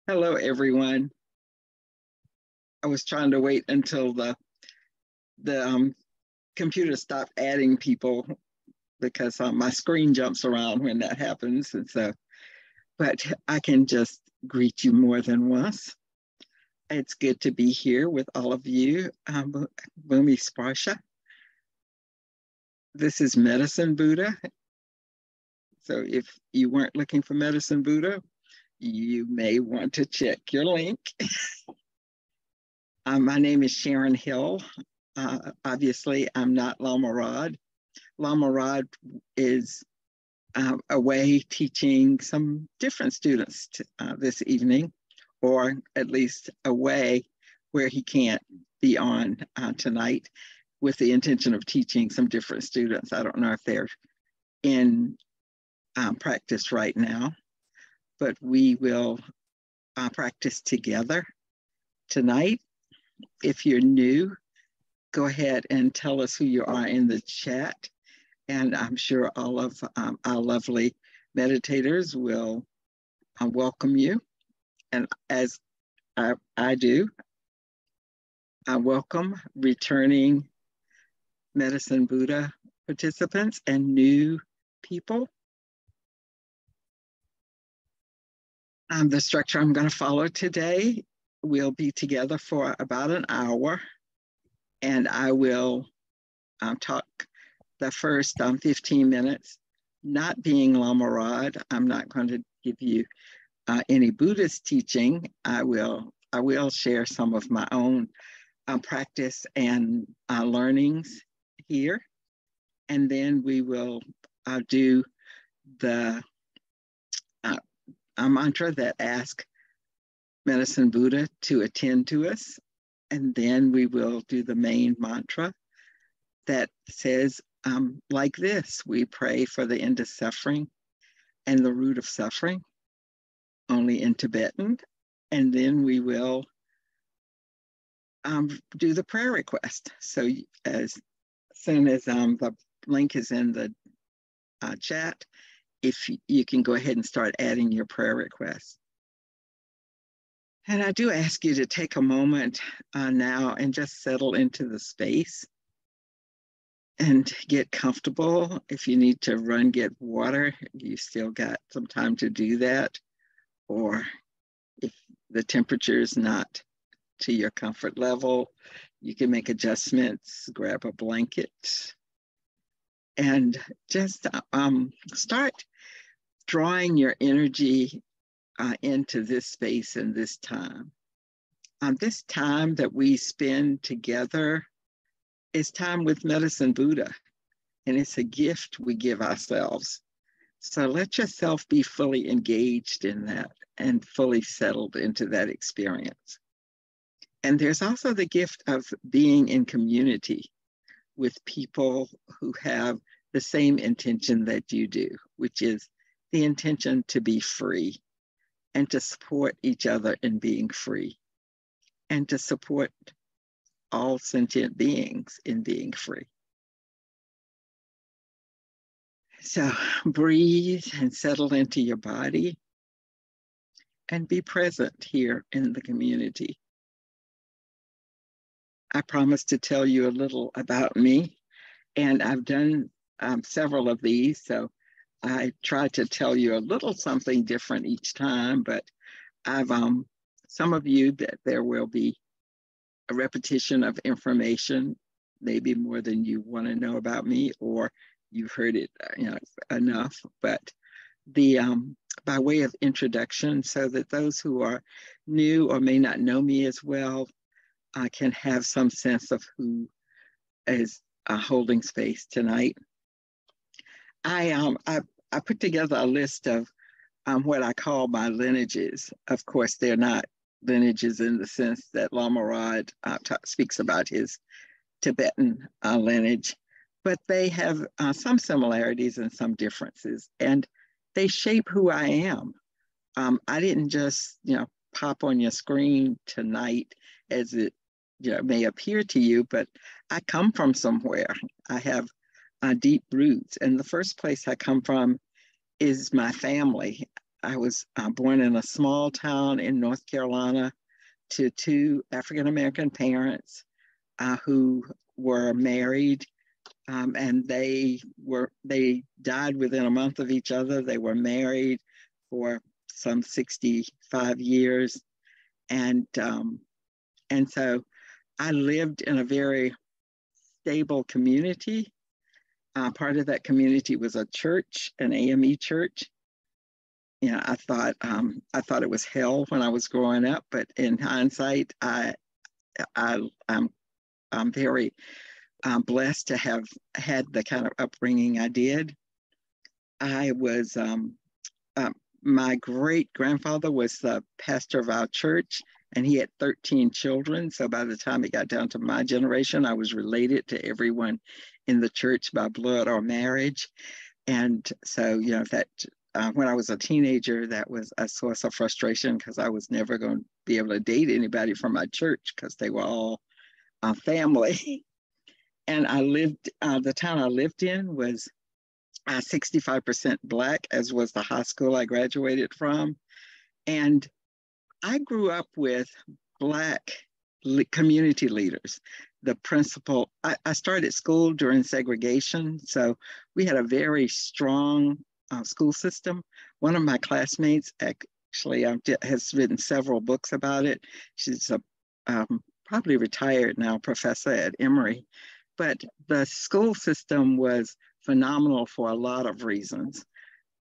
Hello, everyone. I was trying to wait until the computer stopped adding people because my screen jumps around when that happens, and so. But I can just greet you more than once. It's good to be here with all of you. Bhumi Sparsha. This is Medicine Buddha. So if you weren't looking for Medicine Buddha, you may want to check your link. My name is Sharon Hill. Obviously, I'm not Lama Rod. Lama Rod is away teaching some different students this evening, or at least away where he can't be on tonight with the intention of teaching some different students. I don't know if they're in practice right now, but we will practice together tonight. If you're new, go ahead and tell us who you are in the chat. And I'm sure all of our lovely meditators will welcome you. And as I do, I welcome returning Medicine Buddha participants and new people. The structure I'm going to follow today, we'll be together for about an hour, and I will talk the first 15 minutes. Not being Lama Rod, I'm not going to give you any Buddhist teaching. I will share some of my own practice and learnings here. And then we will do the mantra that asks Medicine Buddha to attend to us. And then we will do the main mantra that says, like this: we pray for the end of suffering and the root of suffering, only in Tibetan. And then we will do the prayer request. So as soon as the link is in the chat, if you can go ahead and start adding your prayer requests. And I do ask you to take a moment now and just settle into the space and get comfortable. If you need to run, get water, you still got some time to do that. Or if the temperature is not to your comfort level, you can make adjustments, grab a blanket, and just start drawing your energy into this space and this time. This time that we spend together is time with Medicine Buddha, and it's a gift we give ourselves. So let yourself be fully engaged in that and fully settled into that experience. And there's also the gift of being in community with people who have the same intention that you do, which is the intention to be free and to support each other in being free and to support all sentient beings in being free. So breathe and settle into your body and be present here in the community. I promised to tell you a little about me, and I've done several of these, so I try to tell you a little something different each time, but I've some of you that there will be a repetition of information, maybe more than you want to know about me, or you've heard it enough, but the by way of introduction, so that those who are new or may not know me as well can have some sense of who is holding space tonight. I put together a list of what I call my lineages. Of course, they're not lineages in the sense that Lama Rod speaks about his Tibetan lineage, but they have some similarities and some differences, and they shape who I am. I didn't just, pop on your screen tonight as it may appear to you, but I come from somewhere. I have deep roots, and the first place I come from is my family. I was born in a small town in North Carolina to two African-American parents who were married, and they died within a month of each other. They were married for some 65 years, and so I lived in a very stable community. Part of that community was a church, an AME church. You know, I thought it was hell when I was growing up, but in hindsight, I'm very blessed to have had the kind of upbringing I did. I was my great grandfather was the pastor of our church, and he had 13 children. So by the time it got down to my generation, I was related to everyone in the church by blood or marriage. And so, you know, that when I was a teenager, that was a source of frustration because I was never going to be able to date anybody from my church because they were all family. And the town I lived in was 65% Black, as was the high school I graduated from. And I grew up with Black community leaders. The principal, I started school during segregation, so we had a very strong school system. One of my classmates actually has written several books about it. She's a probably retired now professor at Emory, but the school system was phenomenal for a lot of reasons,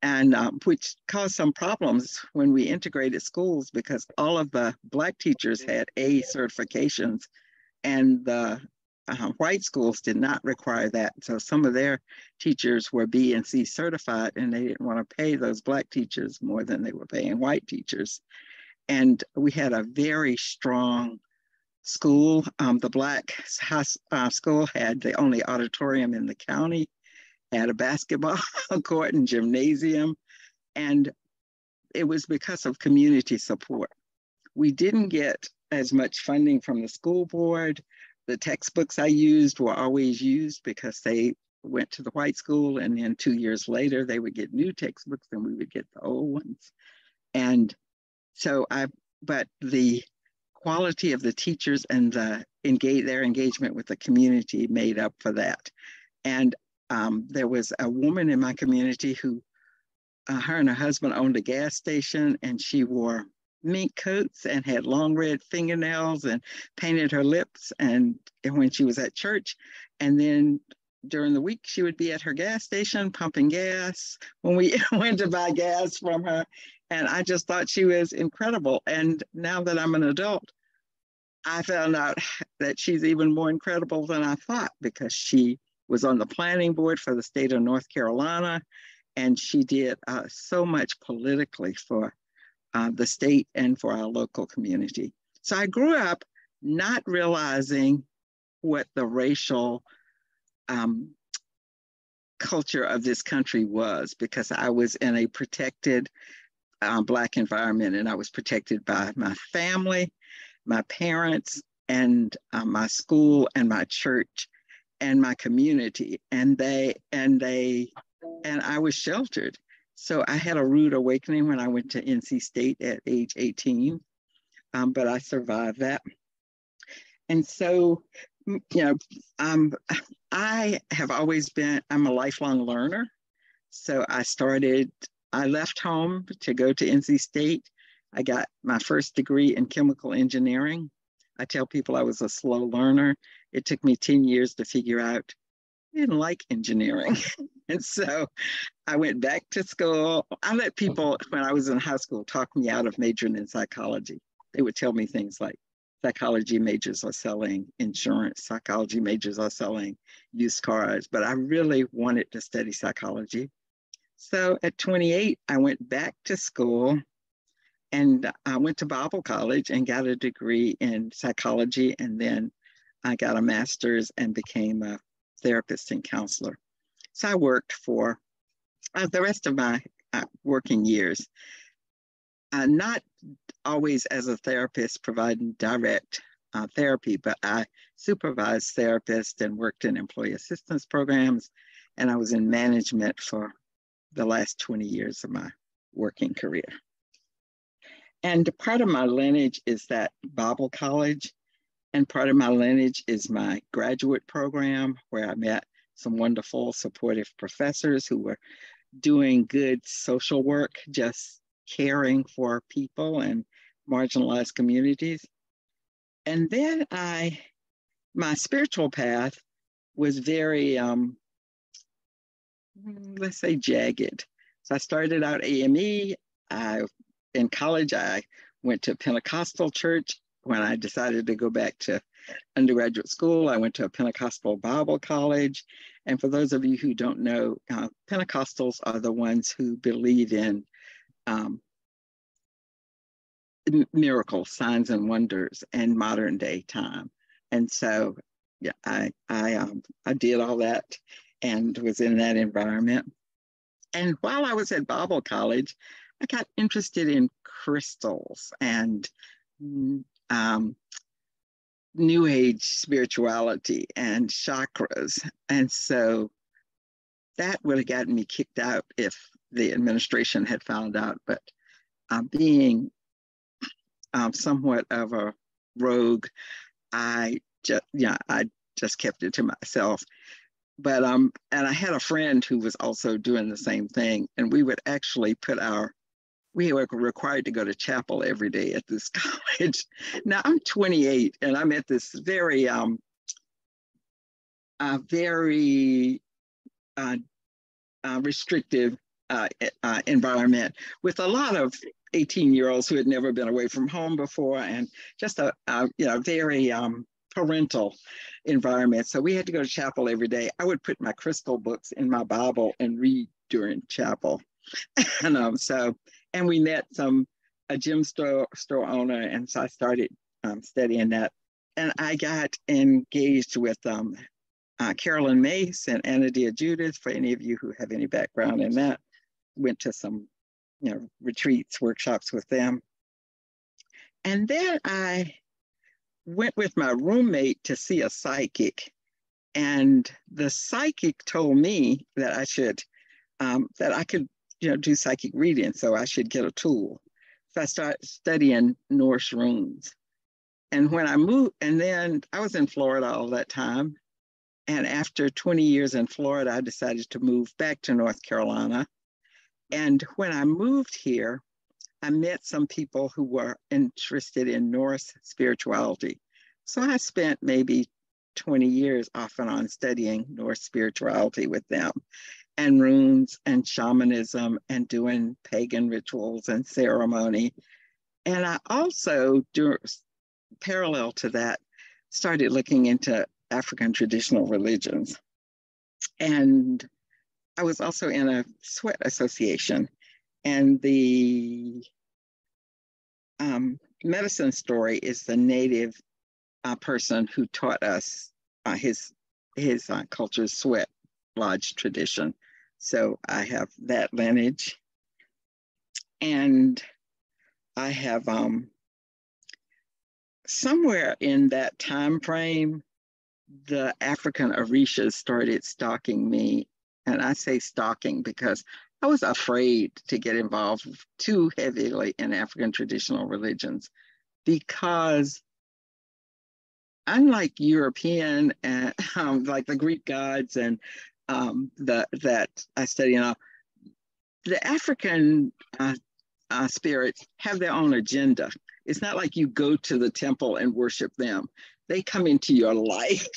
and which caused some problems when we integrated schools because all of the Black teachers had A certifications and the white schools did not require that. So some of their teachers were B and C certified, and they didn't want to pay those Black teachers more than they were paying white teachers. And we had a very strong school. The Black school had the only auditorium in the county, had a basketball court and gymnasium, and it was because of community support. We didn't get as much funding from the school board. The textbooks I used were always used because they went to the white school, and then 2 years later, they would get new textbooks and we would get the old ones. And so but the quality of the teachers and their engagement with the community made up for that. And there was a woman in my community who, her and her husband owned a gas station, and she wore mink coats and had long red fingernails and painted her lips and when she was at church. And then during the week, she would be at her gas station pumping gas when we went to buy gas from her. And I just thought she was incredible. And now that I'm an adult, I found out that she's even more incredible than I thought because she was on the planning board for the state of North Carolina, and she did so much politically for the state and for our local community. So I grew up not realizing what the racial culture of this country was because I was in a protected Black environment, and I was protected by my family, my parents, and my school and my church and my community, and I was sheltered. So I had a rude awakening when I went to NC State at age 18, but I survived that. And so, you know, I have always been, I'm a lifelong learner. So I left home to go to NC State. I got my first degree in chemical engineering. I tell people I was a slow learner. It took me 10 years to figure out I didn't like engineering. And so I went back to school. I let people, when I was in high school, talk me out of majoring in psychology. They would tell me things like psychology majors are selling insurance, psychology majors are selling used cars, but I really wanted to study psychology. So at 28, I went back to school and I went to Bible college and got a degree in psychology. And then I got a master's and became a therapist and counselor. So I worked for the rest of my working years, not always as a therapist providing direct therapy, but I supervised therapists and worked in employee assistance programs. And I was in management for the last 20 years of my working career. And part of my lineage is that Bible college, and part of my lineage is my graduate program, where I met some wonderful, supportive professors who were doing good social work, just caring for people and marginalized communities. And then my spiritual path was very, let's say, jagged. So I started out AME. In college, I went to a Pentecostal church. When I decided to go back to undergraduate school, I went to a Pentecostal Bible college. And for those of you who don't know, Pentecostals are the ones who believe in miracles, signs, and wonders in modern day time. And so, yeah, I did all that and was in that environment. And while I was at Bible college, I got interested in crystals and New Age spirituality and chakras. And so that would have gotten me kicked out if the administration had found out. But being somewhat of a rogue, I just kept it to myself. But and I had a friend who was also doing the same thing, and we would actually we were required to go to chapel every day at this college. Now I'm 28, and I'm at this very restrictive environment with a lot of 18-year-olds who had never been away from home before, and just a very parental environment. So we had to go to chapel every day. I would put my crystal books in my Bible and read during chapel. And we met a gym store owner, and so I started studying that. And I got engaged with Carolyn Mace and Anna Dia Judith. For any of you who have any background in that, went to some retreats, workshops with them. And then I went with my roommate to see a psychic, and the psychic told me that I should that I could do psychic reading, so I should get a tool. So I started studying Norse runes. And when I moved, and then I was in Florida all that time, and after 20 years in Florida, I decided to move back to North Carolina. And when I moved here, I met some people who were interested in Norse spirituality. So I spent maybe 20 years off and on studying Norse spirituality with them, and runes and shamanism and doing pagan rituals and ceremony. And I also, parallel to that, started looking into African traditional religions. And I was also in a sweat association. And the medicine story is the native person who taught us his culture's sweat lodge tradition. So I have that lineage. And I have somewhere in that time frame, the African Orishas started stalking me. And I say stalking because I was afraid to get involved too heavily in African traditional religions, because unlike European and like the Greek gods and that I study, the African spirits have their own agenda. It's not like you go to the temple and worship them. They come into your life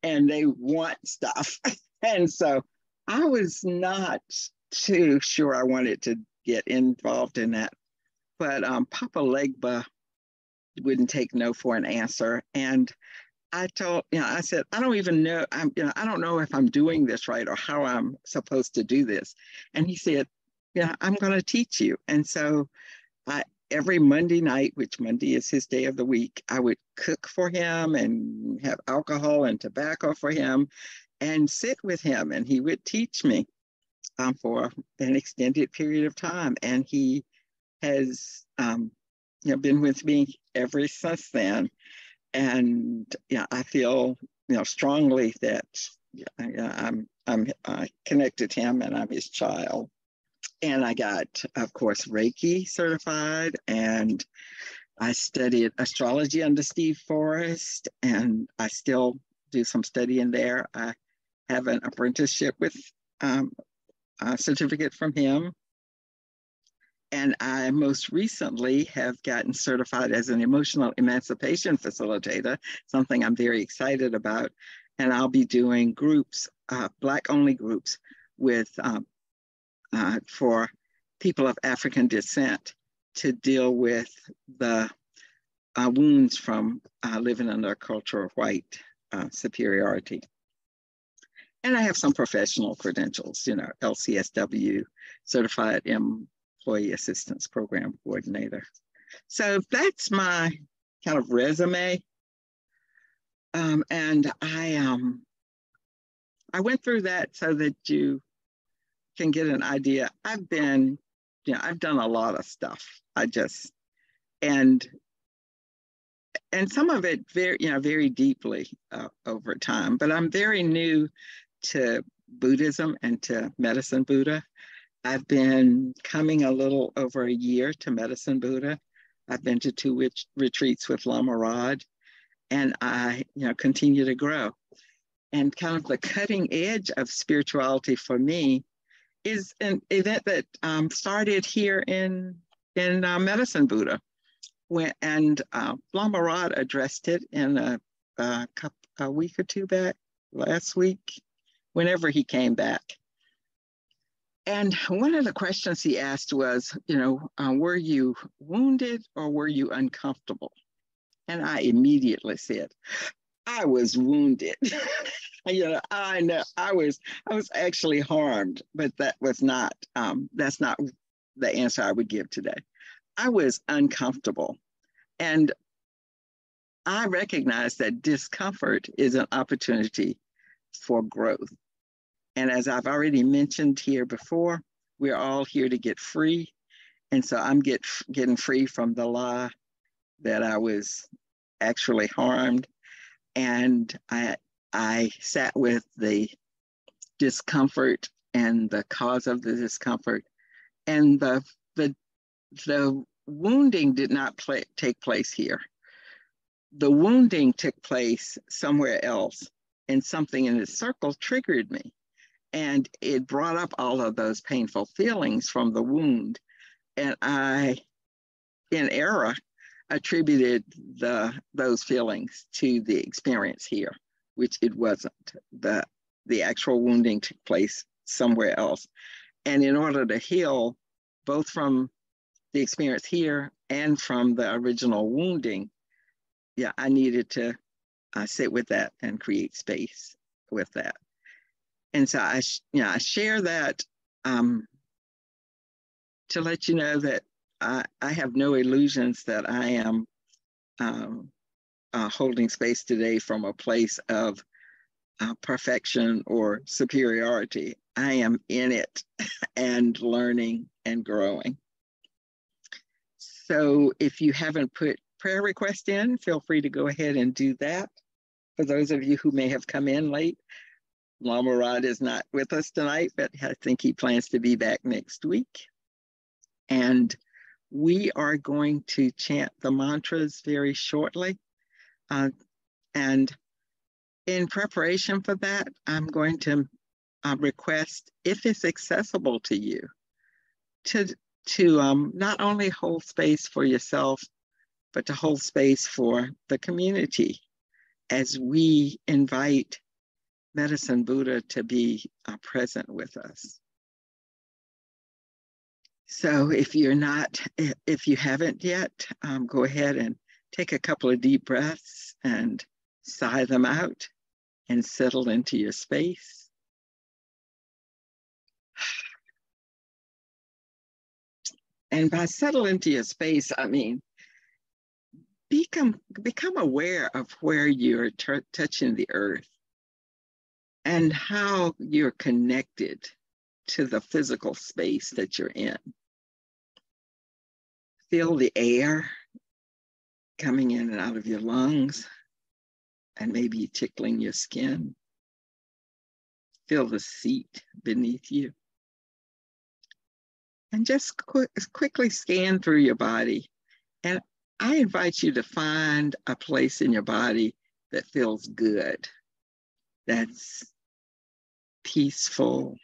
and they want stuff. And so I was not too sure I wanted to get involved in that. But Papa Legba wouldn't take no for an answer. And I said, I don't even know, I don't know if I'm doing this right or how I'm supposed to do this. And he said, I'm going to teach you. And so every Monday night, which Monday is his day of the week, I would cook for him and have alcohol and tobacco for him and sit with him. And he would teach me for an extended period of time. And he has been with me ever since then. And I feel strongly that I'm connected to him and I'm his child. And I got, of course, Reiki certified, and I studied astrology under Steve Forrest, and I still do some studying there. I have an apprenticeship with a certificate from him. And I most recently have gotten certified as an emotional emancipation facilitator, something I'm very excited about. And I'll be doing groups, Black-only groups with for people of African descent to deal with the wounds from living under a culture of white superiority. And I have some professional credentials, LCSW, Certified Employee Assistance Program Coordinator. So that's my kind of resume. And I went through that so that you can get an idea. I've done a lot of stuff. And some of it very deeply over time. But I'm very new to Buddhism and to Medicine Buddha. I've been coming a little over a year to Medicine Buddha. I've been to 2 retreats with Lama Rod, and I continue to grow. And kind of the cutting edge of spirituality for me is an event that started here in Medicine Buddha. Lama Rod addressed it in a week or two back, last week, whenever he came back. And one of the questions he asked was, were you wounded or were you uncomfortable? And I immediately said, I was wounded. I know I was actually harmed, but that's not the answer I would give today. I was uncomfortable. And I recognize that discomfort is an opportunity for growth. And as I've already mentioned here before, we're all here to get free. And so I'm getting free from the lie that I was actually harmed. And I sat with the discomfort and the cause of the discomfort. And the wounding did not take place here. The wounding took place somewhere else, and something in the circle triggered me. And it brought up all of those painful feelings from the wound. And I, in error, attributed those feelings to the experience here, which it wasn't. The actual wounding took place somewhere else. And in order to heal, both from the experience here and from the original wounding, I needed to sit with that and create space with that. And so I share that to let you know that I have no illusions that I am holding space today from a place of perfection or superiority. I am in it and learning and growing. So if you haven't put prayer requests in, feel free to go ahead and do that. For those of you who may have come in late, Lama Rod is not with us tonight, but I think he plans to be back next week. And we are going to chant the mantras very shortly. And in preparation for that, I'm going to request, if it's accessible to you, to not only hold space for yourself, but to hold space for the community as we invite Medicine Buddha to be present with us. So if you haven't yet, go ahead and take a couple of deep breaths and sigh them out and settle into your space. And by settle into your space, I mean, become aware of where you're touching the earth and how you're connected to the physical space that you're in. Feel the air coming in and out of your lungs and maybe tickling your skin. Feel the seat beneath you. and just quickly scan through your body. And I invite you to find a place in your body that feels good, that's peaceful,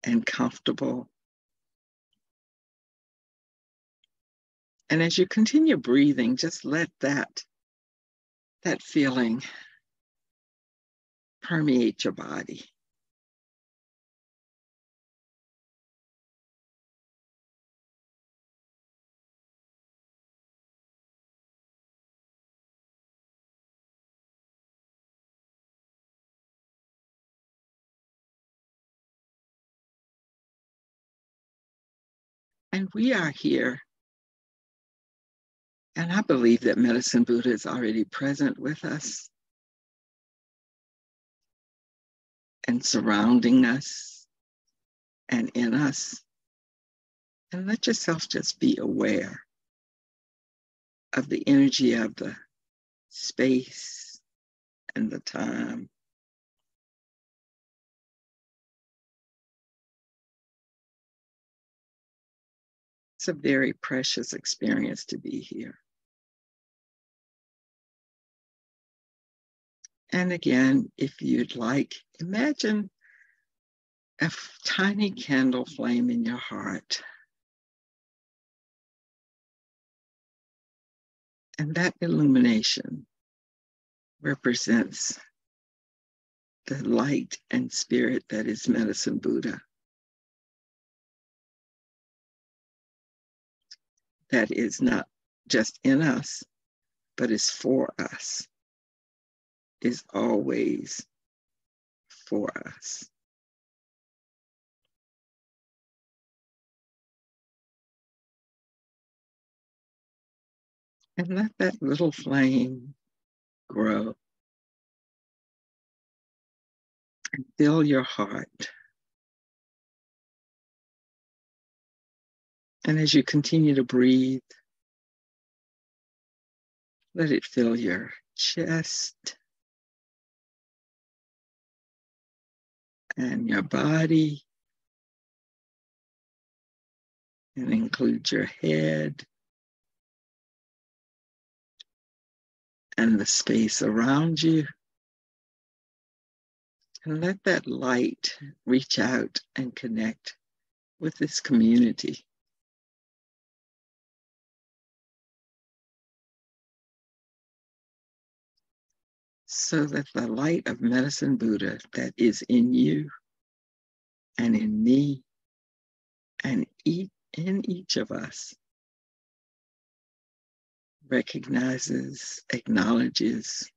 and comfortable. And as you continue breathing, just let that feeling permeate your body. And we are here. And I believe that Medicine Buddha is already present with us and surrounding us and in us. And let yourself just be aware of the energy of the space and the time. It's a very precious experience to be here. And again, if you'd like, imagine a tiny candle flame in your heart. And that illumination represents the light and spirit that is Medicine Buddha. That is not just in us, but is for us, is always for us. And let that little flame grow and fill your heart. And as you continue to breathe, let it fill your chest and your body, and include your head and the space around you. And let that light reach out and connect with this community. So that the light of Medicine Buddha that is in you and in me and in each of us recognizes, acknowledges,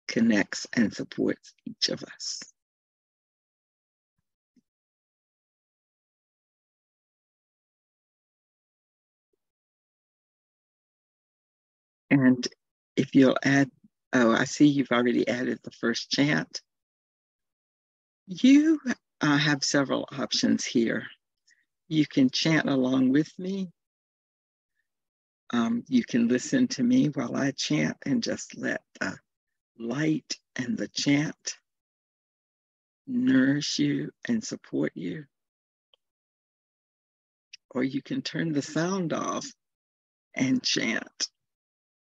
connects, and supports each of us. And if you'll add, oh, I see you've already added the first chant. You have several options here. You can chant along with me. You can listen to me while I chant and just let the light and the chant nourish you and support you. Or you can turn the sound off and chant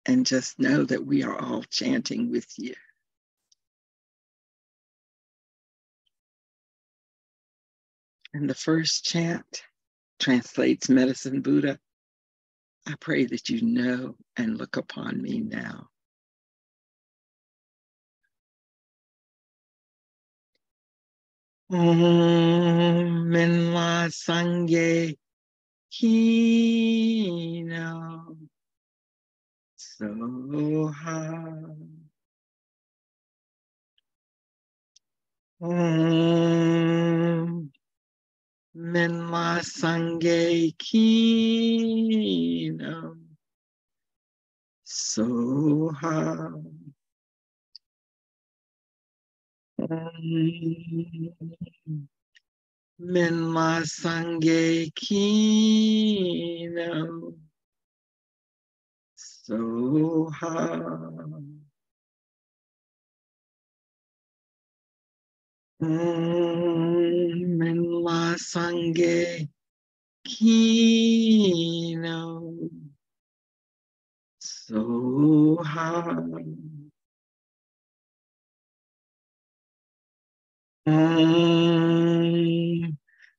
and just know that we are all chanting with you. And the first chant translates Medicine Buddha. I pray that you know and look upon me now. Om Minla Sangye Kino Soha. Om Minla Sangye Kino Soha. Minla Sangye Kino Soha. Minla Sange Kino Soha.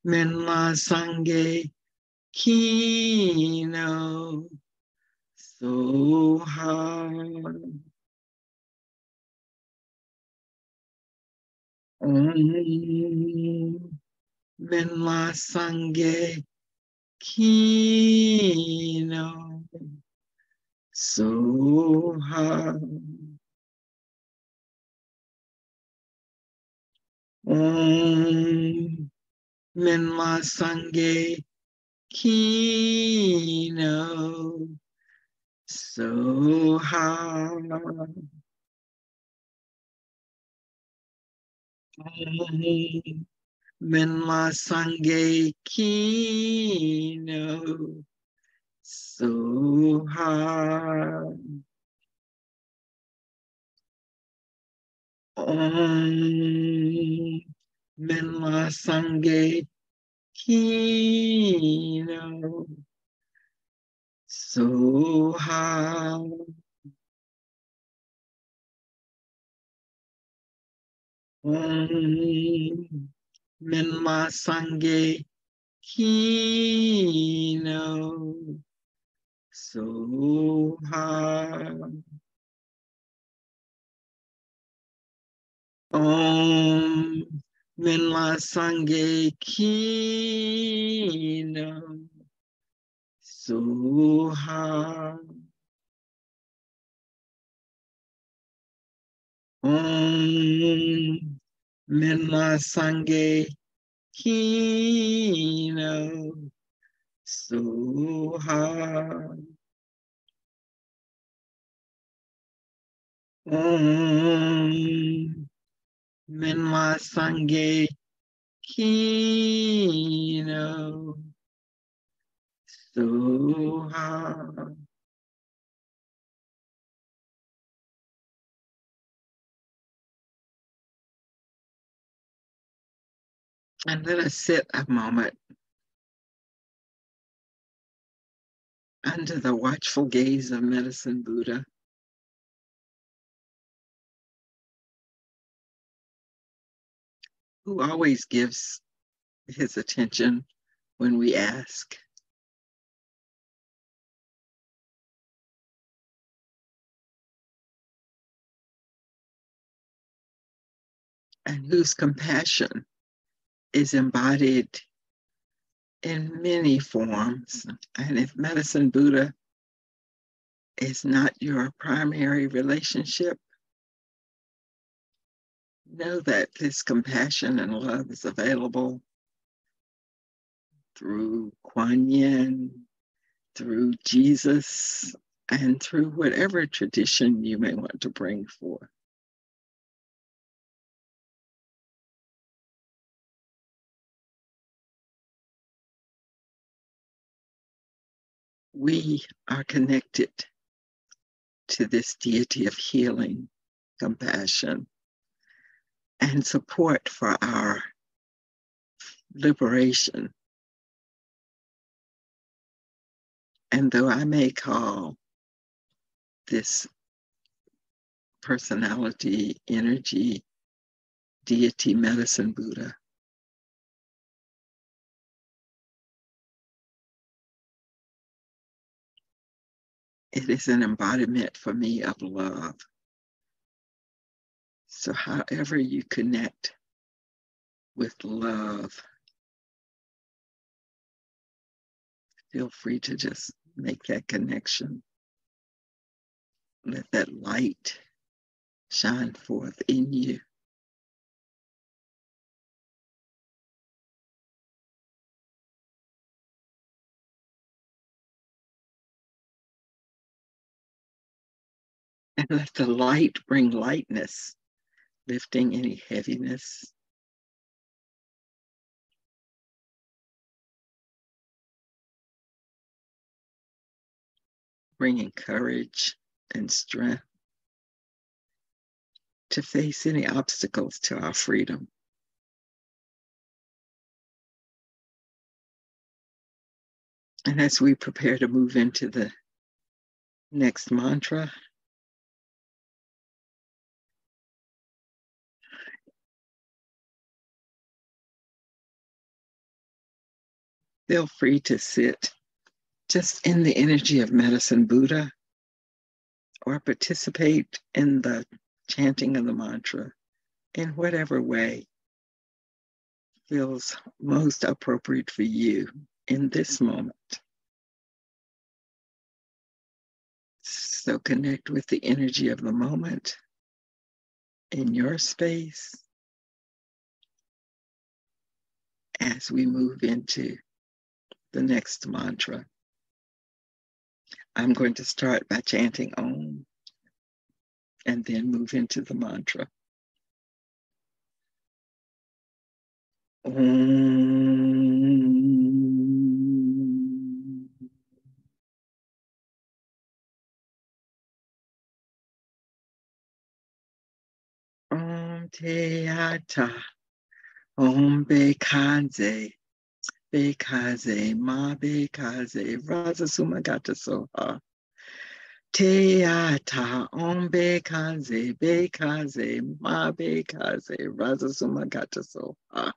Minla Sange Kino Soha. Minla Sange Kino Soha. Minla Sange Kino Soha. Minla Sange Kino Soha. Minla Sange Kino Soha. Minla Sange Kino Soha. Om Minla Sange Kino Soha. Om Minla Sange Kino Soha. Om Minla Sange Kino Soha. And let us sit a moment under the watchful gaze of Medicine Buddha, who always gives his attention when we ask, and whose compassion is embodied in many forms. And if Medicine Buddha is not your primary relationship, know that this compassion and love is available through Kuan Yin, through Jesus, and through whatever tradition you may want to bring forth. We are connected to this deity of healing, compassion, and support for our liberation. And though I may call this personality, energy, deity, Medicine Buddha, it is an embodiment for me of love. So however you connect with love, feel free to just make that connection. Let that light shine forth in you. And let the light bring lightness, lifting any heaviness. Bringing courage and strength to face any obstacles to our freedom. And as we prepare to move into the next mantra, feel free to sit just in the energy of Medicine Buddha or participate in the chanting of the mantra in whatever way feels most appropriate for you in this moment. So connect with the energy of the moment in your space as we move into the next mantra. I'm going to start by chanting Om and then move into the mantra. Om. Om Te Ata. Om Bekaze. Bekaze. Ma Bekaze. Raza Sumagata Soha. Te Ata. Om Bekaze. Bekaze. Ma Bekaze. Raza Sumagata Soha.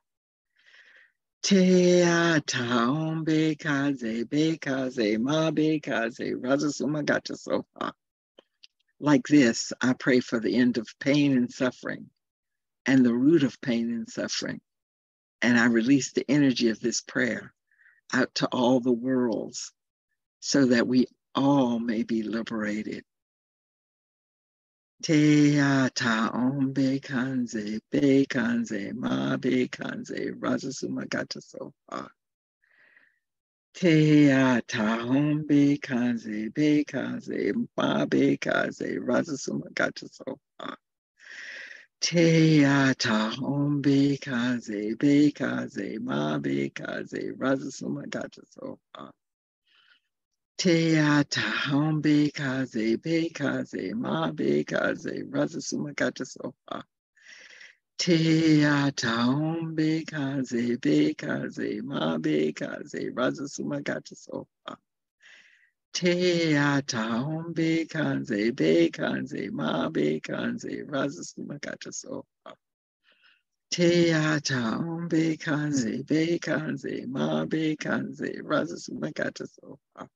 Te Ata. Om Bekaze. Bekaze. Ma Bekaze. Raza Sumagata Soha. Like this, I pray for the end of pain and suffering and the root of pain and suffering. And I release the energy of this prayer out to all the worlds so that we all may be liberated. Te ata om bekanze, bekanze, ma bekanze, razasumagata soha. Te ata om bekanze, bekanze, ma bekanze, razasumagata soha. Te ata om bekaze, bekaze, ma bekaze, razasumagata soha. Te ata om bekaze, bekaze, ma bekaze, razasumagata soha. Te ata om bekaze, bekaze, ma bekaze, razasumagata soha. Te ata om bekaze, bekaze, ma bekaze, razasumagata soha. Te ata om bekaze, bekaze, ma bekaze, razasumagata soha.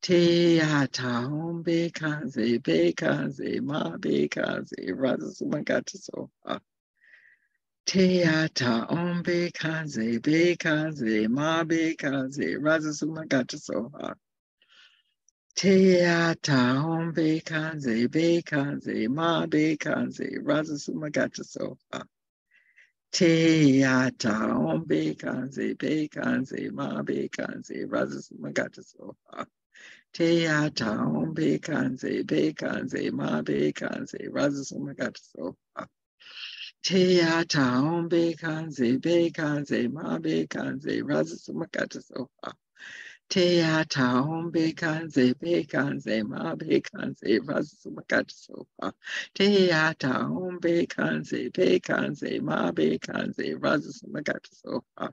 Te ata om bekaze, bekaze, ma bekaze, razasumagata soha. Te ata om bekaze, bekaze, ma bekaze, razasumagata soha. Te ata om bekaze, bekaze, ma bekaze, razasumagata soha. Te ata om bekaze, bekaze, ma bekaze, razasumagata soha. Te ata om bekaze, bekaze, ma bekaze, razasumagata soha. Te ata om bekaze, bekaze, ma bekaze, razasumagata soha. Te ata om bekaze, bekaze, ma bekaze, razasumagata soha. Te ata om bekaze, bekaze, ma bekaze, razasumagata soha. Te ata om bekaze, bekaze, ma bekaze, razasumagata soha.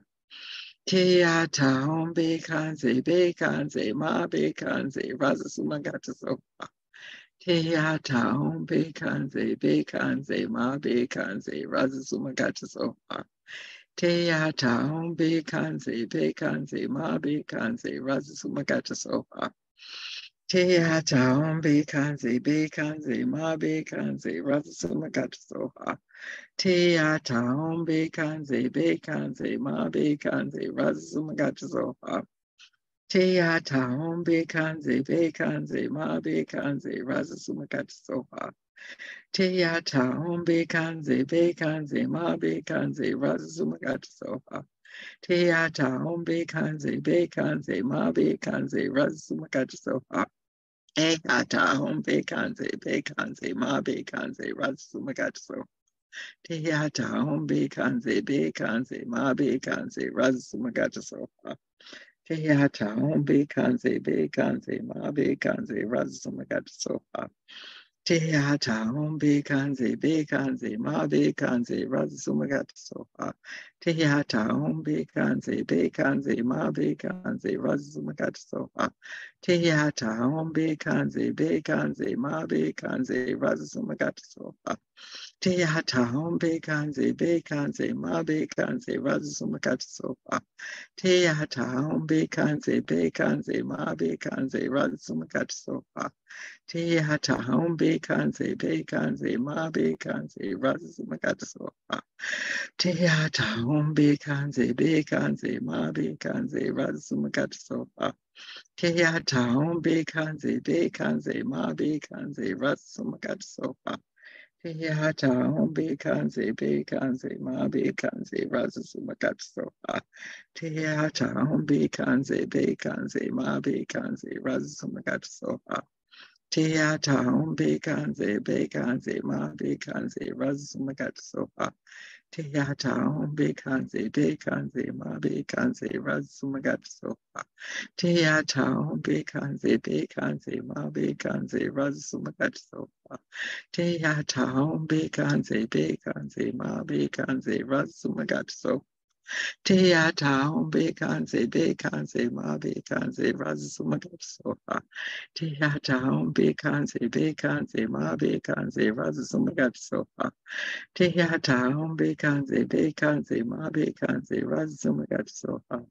Te ata om bekaze, bekaze, ma bekaze, razasumagata soha. Te ata om bekaze, bekaze, ma bekaze, razasumagata soha. Te ata om bekaze, bekaze, ma bekaze, razasumagata soha. Te ata om bekaze, bekaze, ma bekaze, razasumagata soha. Te ata om bekaze, bekaze, ma bekaze, razasumagata soha. Te ata om bekaze, bekaze, ma bekaze, razasumagata soha. Te ata om bekaze, bekaze, ma bekaze, razasumagata soha. E ata om bekaze, bekaze, ma bekaze, razasumagata soha. Te ata om bekaze, bekaze, ma bekaze, razasumagata soha. Te ata om bekaze, bekaze, ma bekaze, razasumagata soha. Te ata hom be kanze, ma be kanze, razumagata soha. Te ata hom be kanze, ma be kanze, razumagata soha. Te ata hom be kanze, ma be kanze, razumagata soha. Te ata hom be kanze, ma be kanze, razumagata soha. Te ata hom be kanze, ma be kanze, razumagata soha. Te hata home be kanze, ma be kanze, razumakasoha. Te hata home be kanze, ma be kanze, razumakasoha. Te hata home be kanze, ma be kanze, razumakasoha. Te hata home be kanze, ma be kanze, razumakasoha. Te hata home be kanze, ma be kanze, razumakasoha. Te ata hom be kanze, ma be kanze, razumakasoha. Te ata hom be kanze, ma be kanze, razumakasoha. Te ata hom be kanze, ma be kanze, razumakasoha. Te ata hom be kanze, ma be kanze, razumakasoha. Te ata hom be kanze, ma be kanze, razumakasoha. Te ata hom be kanze, ma be kanze, razumakasoha. Te ata hom be kanze, ma be kanze, razumakasoha. Te ata hom be kanze, ma be kanze, razumakasoha.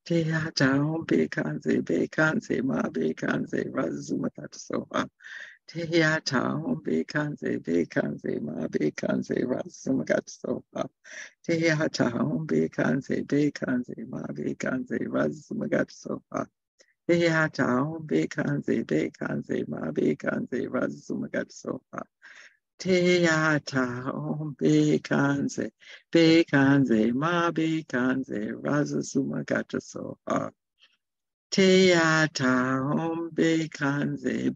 Te ata hom be kanze, ma be kanze, razumakasoha. Te ata hom be kanze, ma be kanze, razumakasoha. Te ata hom be kanze, ma be kanze, razumakasoha. Te ata hom be kanze, ma be kanze, razumakasoha. Te ata hom be kanze,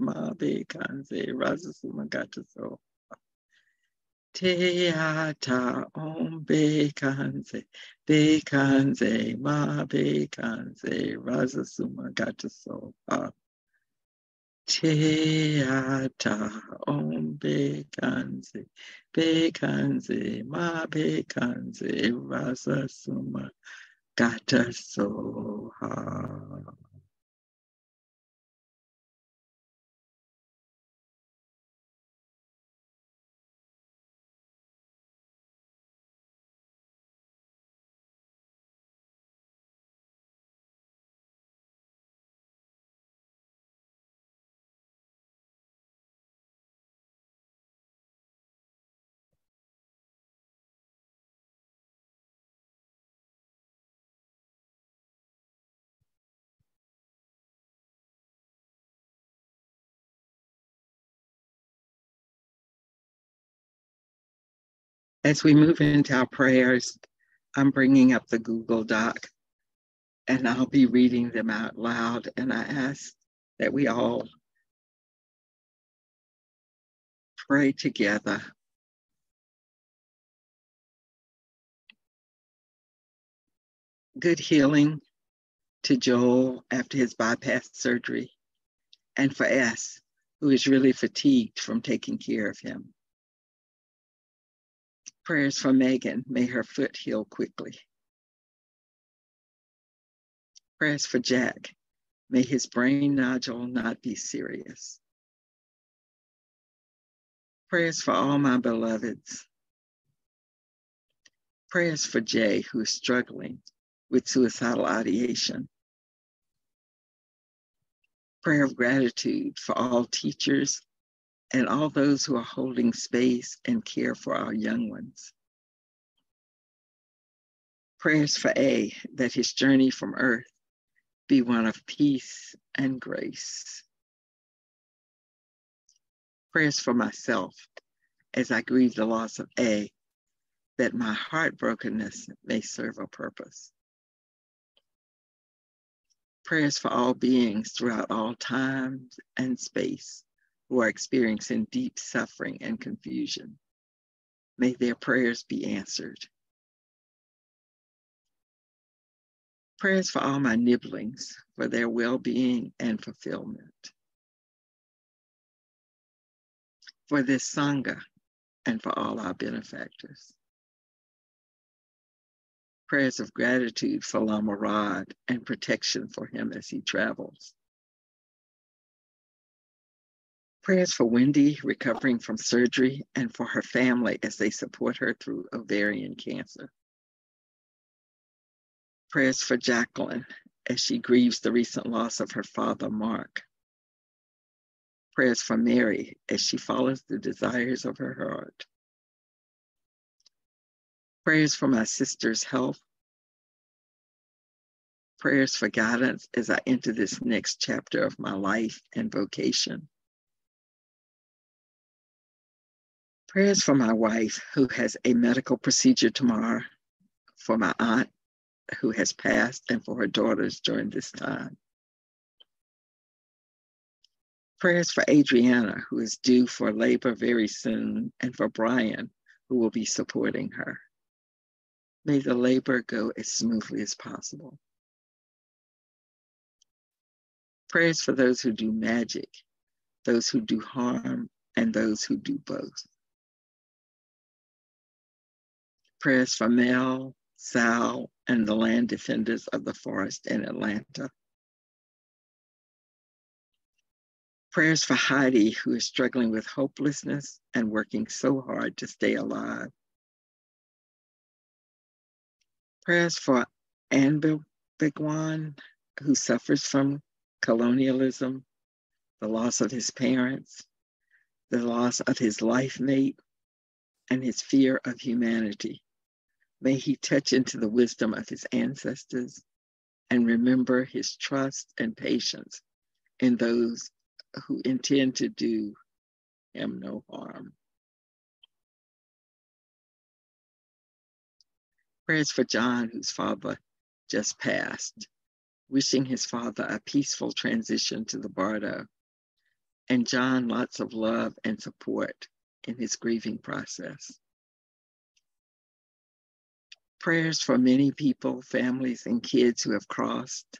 ma be kanze, razumakasoha. Te ata hom be kanze, ma be kanze, razumakasoha. Te ata hom be kanze, ma be kanze, razumakasoha. As we move into our prayers, I'm bringing up the Google Doc and I'll be reading them out loud. And I ask that we all pray together. Good healing to Joel after his bypass surgery, and for S, who is really fatigued from taking care of him. Prayers for Megan, may her foot heal quickly. Prayers for Jack, may his brain nodule not be serious. Prayers for all my beloveds. Prayers for Jay, who is struggling with suicidal ideation. Prayer of gratitude for all teachers and all those who are holding space and care for our young ones. Prayers for A, that his journey from earth be one of peace and grace. Prayers for myself as I grieve the loss of A, that my heartbrokenness may serve a purpose. Prayers for all beings throughout all times and space who are experiencing deep suffering and confusion. May their prayers be answered. Prayers for all my nibblings, for their well-being and fulfillment. for this Sangha and for all our benefactors. Prayers of gratitude for Lama Rod and protection for him as he travels. Prayers for Wendy recovering from surgery and for her family as they support her through ovarian cancer. Prayers for Jacqueline as she grieves the recent loss of her father, Mark. Prayers for Mary as she follows the desires of her heart. Prayers for my sister's health. Prayers for guidance as I enter this next chapter of my life and vocation. Prayers for my wife who has a medical procedure tomorrow, for my aunt who has passed, and for her daughters during this time. Prayers for Adriana, who is due for labor very soon, and for Brian, who will be supporting her. May the labor go as smoothly as possible. Prayers for those who do magic, those who do harm, and those who do both. Prayers for Mel, Sal, and the land defenders of the forest in Atlanta. Prayers for Heidi, who is struggling with hopelessness and working so hard to stay alive. Prayers for Anne Bigwan, who suffers from colonialism, the loss of his parents, the loss of his life mate, and his fear of humanity. May he touch into the wisdom of his ancestors and remember his trust and patience in those who intend to do him no harm. Prayers for John, whose father just passed, wishing his father a peaceful transition to the Bardo, and John lots of love and support in his grieving process. Prayers for many people, families, and kids who have crossed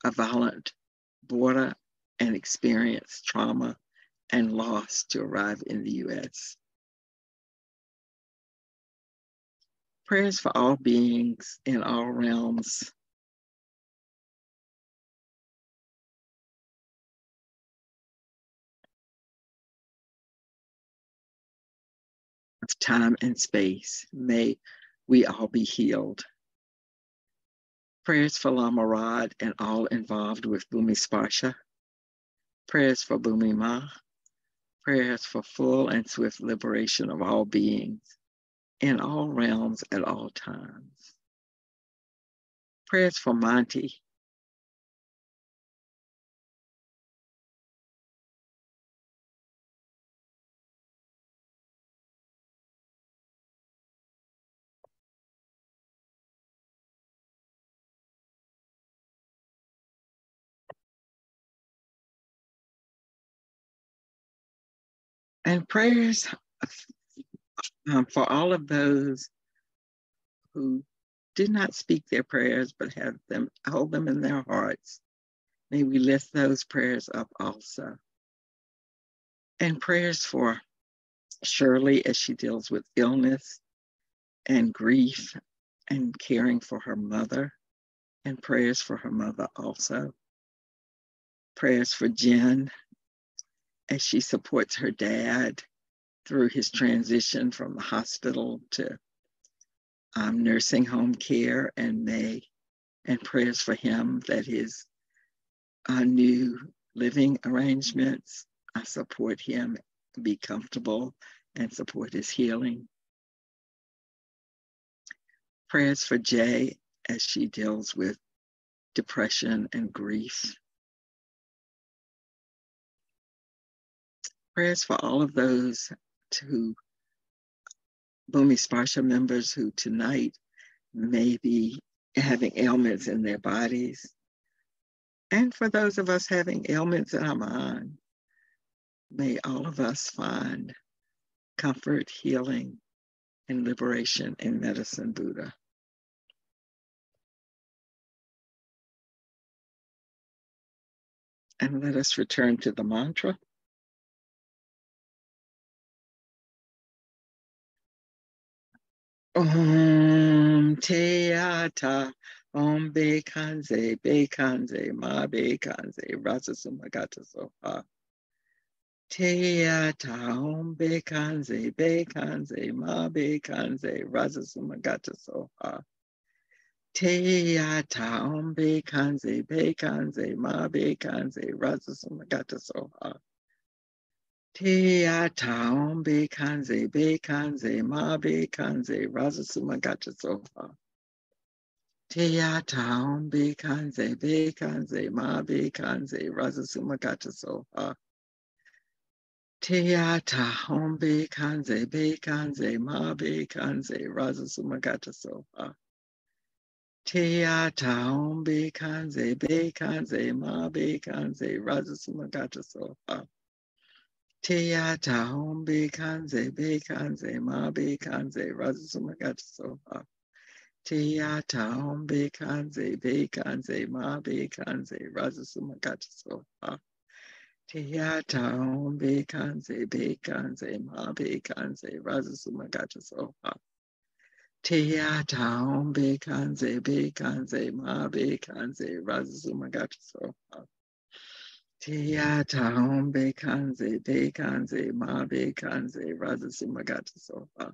a violent border and experienced trauma and loss to arrive in the U.S. Prayers for all beings in all realms of time and space. May we all be healed. Prayers for Lama Rod and all involved with Bhumi Sparsha. Prayers for Bhumi Ma. Prayers for full and swift liberation of all beings in all realms at all times. Prayers for Monty. And prayers for all of those who did not speak their prayers, but have them, hold them in their hearts. May we lift those prayers up also. And prayers for Shirley as she deals with illness and grief and caring for her mother, and prayers for her mother also. Prayers for Jen as she supports her dad through his transition from the hospital to nursing home care, and prayers for him that his new living arrangements support him be comfortable and support his healing. Prayers for Jay as she deals with depression and grief. Prayers for all of those who Bhumi Sparsha members who tonight may be having ailments in their bodies. And for those of us having ailments in our mind, may all of us find comfort, healing, and liberation in Medicine Buddha. And let us return to the mantra. Om Teata Om Bekanze Ma Bekanze Rasa Sumagata Soha Teata Om Bekanze Ma Bekanze Rasa Sumagata Soha Teata Om Bekanze Ma Bekanze Rasa Sumagata Soha Teata Om Bekanze Ma Bekanze Rasa Sumagata Soha Teata Om Bekanze Ma Bekanze Rasa Sumagata Soha Teata Om Bekanze Ma Bekanze Rasa Sumagata Soha Teata Om Bekanze Ma Bekanze Rasa Sumagata Soha Teata Om Bekanze Ma Bekanze Rasa Sumagata Soha Teata Om Bekanze Ma Bekanze Rasa Sumagata Soha Teata Om Bekanze Ma Bekanze Rasa Sumagata Soha Teata Om Bekanze Ma Bekanze Rasa Sumagata Soha Teata Om Bekanze Ma Bekanze Rasa Sumagata Soha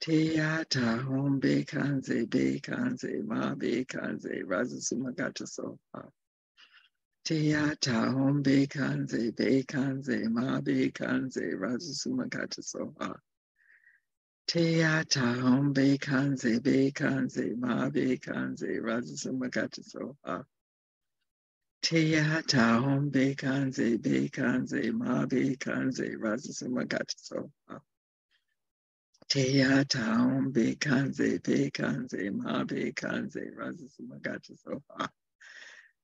Teata Om Bekanze Ma Bekanze Rasa Sumagata Soha Teata Om Bekanze Ma Bekanze Rasa Sumagata Soha Teata Om Bekanze Ma Bekanze Rasa Sumagata Soha Teata Om Bekanze Ma Bekanze Rasa Sumagata Soha Teata Om Bekanze Ma Bekanze Rasa Sumagata Soha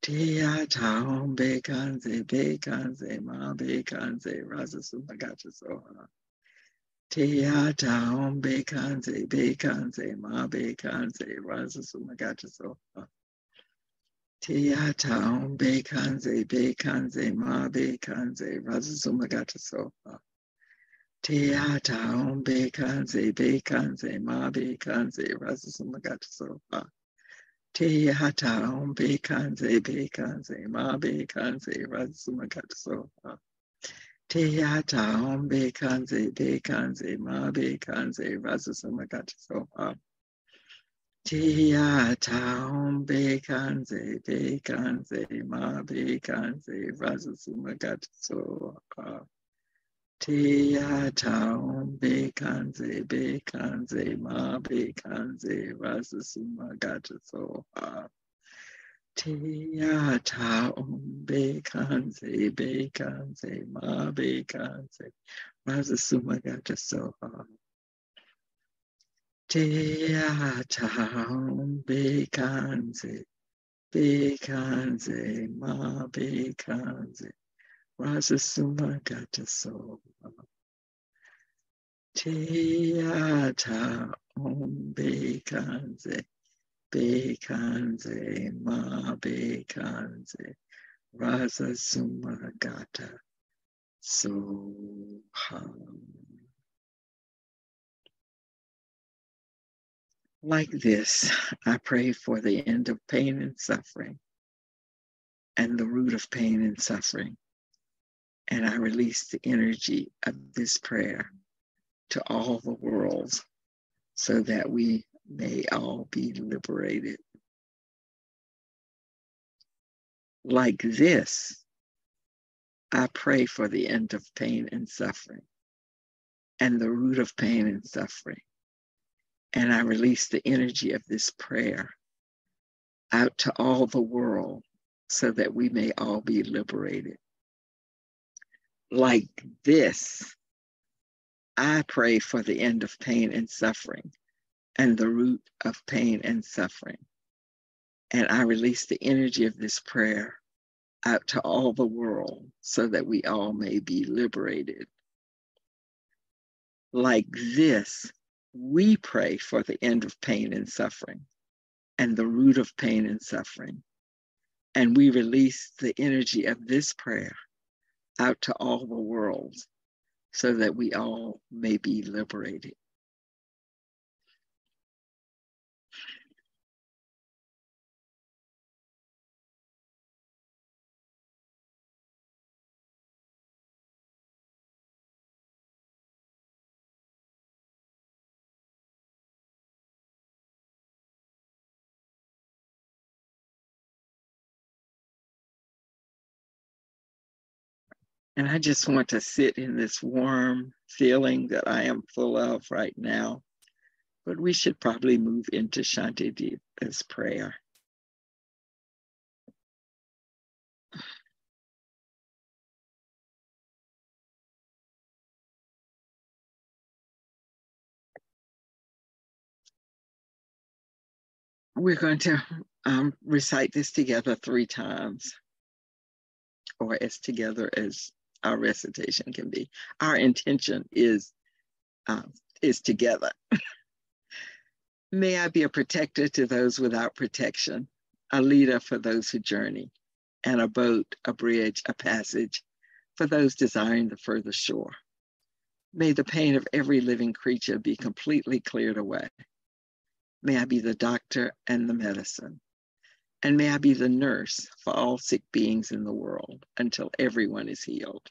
Teata Om Bekanze Ma Bekanze Rasa Sumagata Soha Teata Om Bekanze Ma Bekanze Rasa Sumagata Soha Teata Om Bekanze Ma Bekanze Rasa Sumagata Soha Teata Om Bekanze Ma Bekanze Rasa Sumagata Soha Teata Om Bekanze Ma Bekanze Rasa Sumagata Soha Teata Om Bekanze Ma Bekanze Rasa Sumagata Soha Teata Om Bekanze Ma Bekanze Rasa Sumagata Soha Teata Om Bekanze Ma Bekanze Rasa Sumagata Soha Teata Om Bekanze Ma Bekanze Rasa Sumagata Soha Teata Om Bekanze Ma Bekanze Rasa Sumagata Soha Teata Om Bekanze Ma Bekanze Rasa Sumagata Soha. Like this, I pray for the end of pain and suffering and the root of pain and suffering. And I release the energy of this prayer to all the worlds so that we may all be liberated. Like this, I pray for the end of pain and suffering and the root of pain and suffering. And I release the energy of this prayer out to all the world so that we may all be liberated. Like this, I pray for the end of pain and suffering and the root of pain and suffering. And I release the energy of this prayer out to all the world so that we all may be liberated. Like this, we pray for the end of pain and suffering and the root of pain and suffering. And we release the energy of this prayer out to all the world so that we all may be liberated. And I just want to sit in this warm feeling that I am full of right now. But we should probably move into Shanti Deepa's prayer. We're going to recite this together 3 times, or as together as our recitation can be. Our intention is together. May I be a protector to those without protection, a leader for those who journey, and a boat, a bridge, a passage for those desiring the further shore. May the pain of every living creature be completely cleared away. May I be the doctor and the medicine. And may I be the nurse for all sick beings in the world until everyone is healed.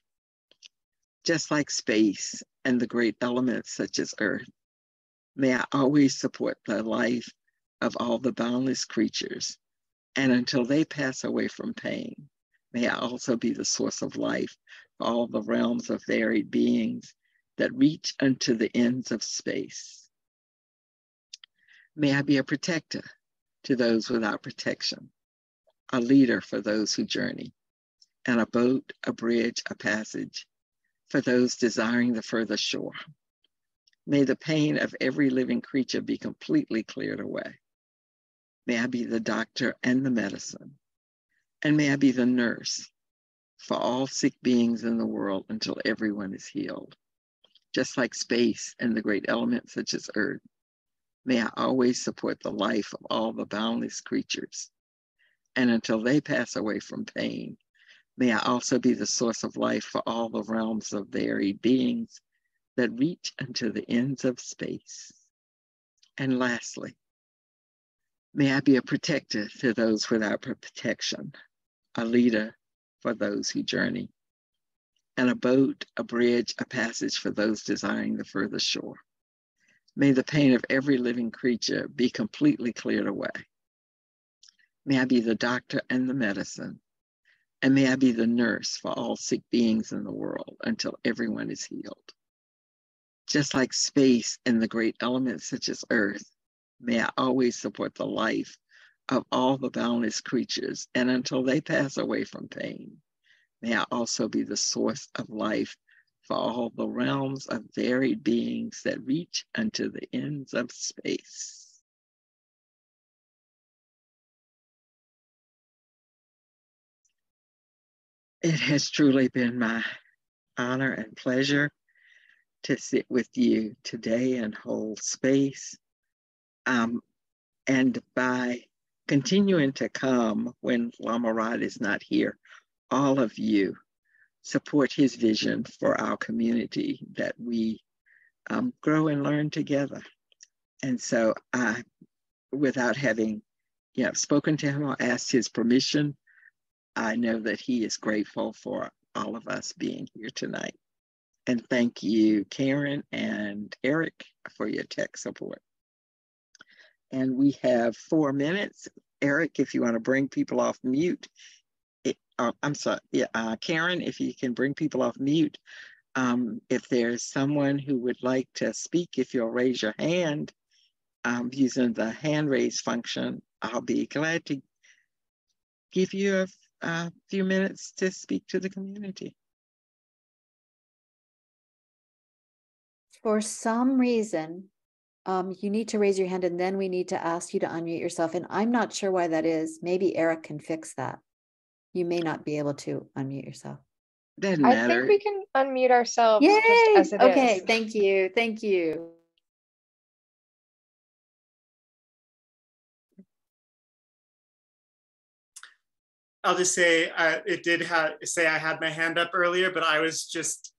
Just like space and the great elements such as earth, may I always support the life of all the boundless creatures. And until they pass away from pain, may I also be the source of life for all the realms of varied beings that reach unto the ends of space. May I be a protector to those without protection, a leader for those who journey, and a boat, a bridge, a passage for those desiring the further shore. May the pain of every living creature be completely cleared away. May I be the doctor and the medicine, and may I be the nurse for all sick beings in the world until everyone is healed. Just like space and the great elements such as earth, may I always support the life of all the boundless creatures. And until they pass away from pain, may I also be the source of life for all the realms of varied beings that reach unto the ends of space. And lastly, may I be a protector to those without protection, a leader for those who journey, and a boat, a bridge, a passage for those desiring the further shore. May the pain of every living creature be completely cleared away. May I be the doctor and the medicine, and may I be the nurse for all sick beings in the world until everyone is healed. Just like space and the great elements such as earth, may I always support the life of all the boundless creatures, and until they pass away from pain, may I also be the source of life for all the realms of varied beings that reach unto the ends of space. It has truly been my honor and pleasure to sit with you today and hold space. And by continuing to come when Lama Rod is not here, all of you support his vision for our community, that we grow and learn together. And so I, without having spoken to him or asked his permission, I know that he is grateful for all of us being here tonight. And thank you, Karen and Eric, for your tech support. And we have 4 minutes. Eric, if you want to bring people off mute. I'm sorry, Karen, if you can bring people off mute. If there's someone who would like to speak, if you'll raise your hand using the hand raise function, I'll be glad to give you a few minutes to speak to the community. For some reason, you need to raise your hand and then we need to ask you to unmute yourself. And I'm not sure why that is. Maybe Eric can fix that. You may not be able to unmute yourself. Doesn't matter. I think we can unmute ourselves. Yay! Just as it okay, is. Thank you. Thank you. I'll just say it did say I had my hand up earlier, but I was just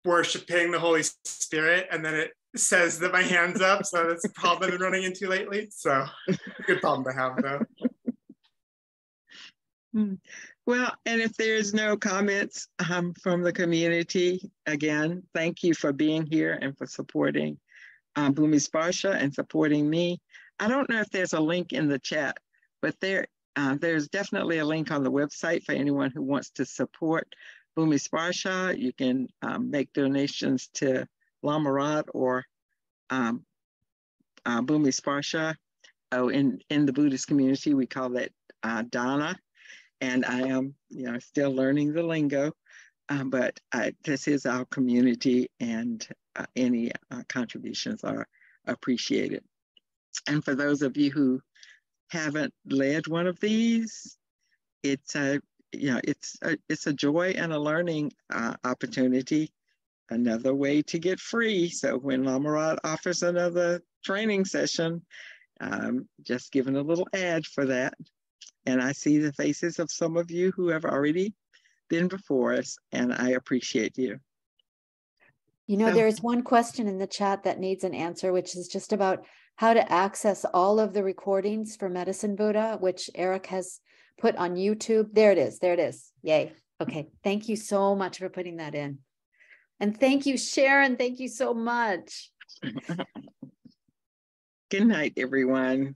worshiping the Holy Spirit, and then it says that my hand's up. So that's a problem I've been running into lately. So good problem to have, though. Well, and if there's no comments from the community, again, thank you for being here and for supporting Bhumi Sparsha and supporting me. I don't know if there's a link in the chat, but there's definitely a link on the website for anyone who wants to support Bhumi Sparsha. You can make donations to Lama Rod or Bhumi Sparsha. Oh, in the Buddhist community, we call that Dana. And I am, still learning the lingo, but this is our community, and any contributions are appreciated. And for those of you who haven't led one of these, it's a joy and a learning opportunity. Another way to get free. So when Lama Rod offers another training session, just giving a little ad for that. And I see the faces of some of you who have already been before us, and I appreciate you. There is one question in the chat that needs an answer, which is just about how to access all of the recordings for Medicine Buddha, which Eric has put on YouTube. There it is. There it is. Yay. Okay. Thank you so much for putting that in. And thank you, Sharon. Thank you so much. Good night, everyone.